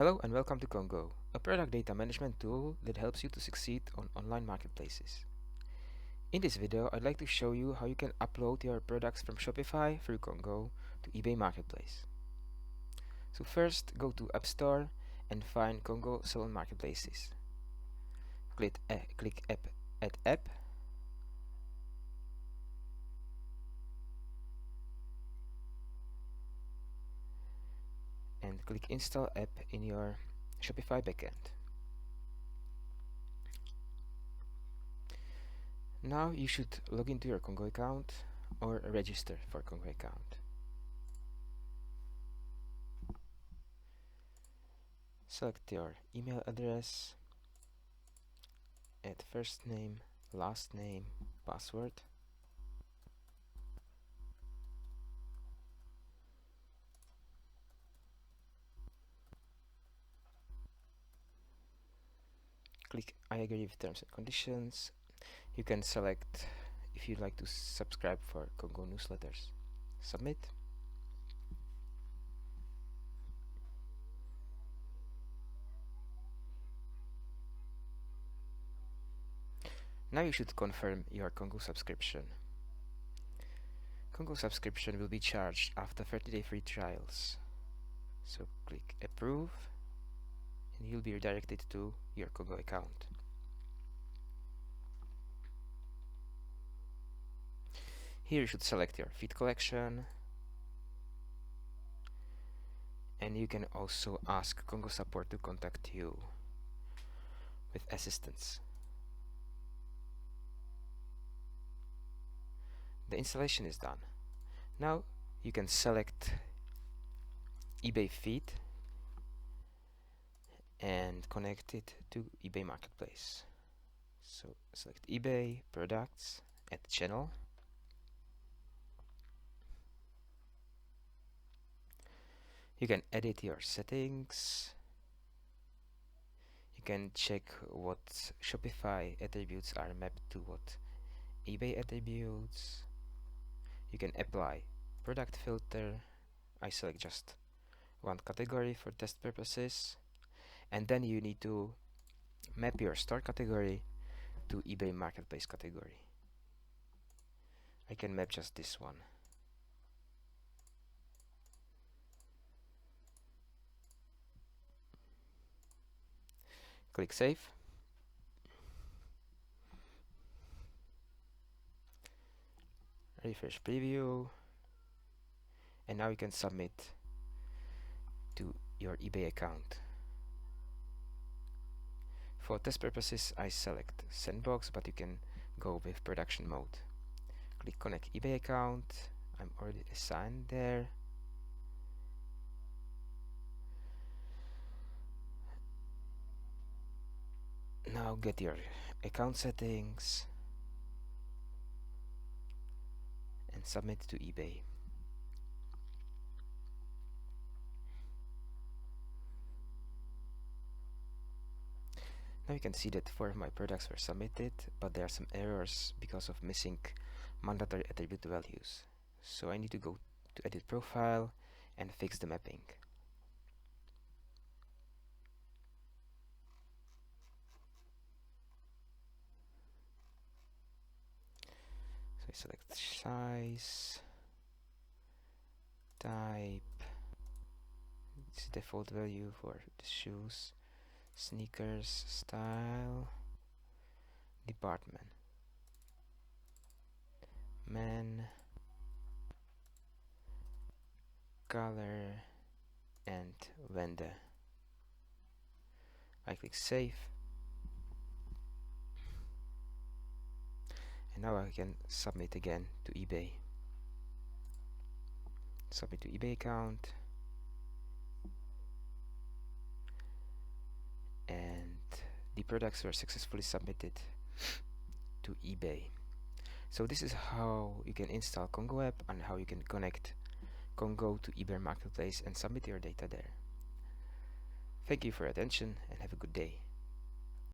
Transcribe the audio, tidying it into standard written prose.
Hello and welcome to Koongo, a product data management tool that helps you to succeed on online marketplaces. In this video, I'd like to show you how you can upload your products from Shopify through Koongo to eBay Marketplace. So first, go to App Store and find Koongo Sold Marketplaces. Click Add App, and click Install App in your Shopify backend. Now you should log into your Koongo account or register for Koongo account. Select your email address, add first name, last name, password. Click I agree with terms and conditions. You can select if you'd like to subscribe for Koongo newsletters. Submit. Now you should confirm your Koongo subscription. Koongo subscription will be charged after 30-day free trials. So click approve and you'll be redirected to your Koongo account. Here you should select your feed collection, and you can also ask Koongo support to contact you with assistance. The installation is done. Now you can select eBay feed and connect it to eBay Marketplace. So select eBay, products, add channel. You can edit your settings. You can check what Shopify attributes are mapped to what eBay attributes. You can apply product filter. I select just one category for test purposes, and then you need to map your store category to eBay Marketplace category. I can map just this one. Click Save. Refresh preview. And now you can submit to your eBay account. For test purposes, I select Sandbox, but you can go with production mode. Click Connect eBay account. I'm already assigned there. Now get your account settings and submit to eBay. Now you can see that 4 of my products were submitted, but there are some errors because of missing mandatory attribute values. So I need to go to Edit Profile and fix the mapping. So I select size, type, it's default value for the shoes, sneakers, style, department, man, color, and vendor. I click Save, and now I can submit again to eBay. Submit to eBay account, and the products were successfully submitted to eBay. So this is how you can install Koongo app and how you can connect Koongo to eBay Marketplace and submit your data there. Thank you for your attention and have a good day.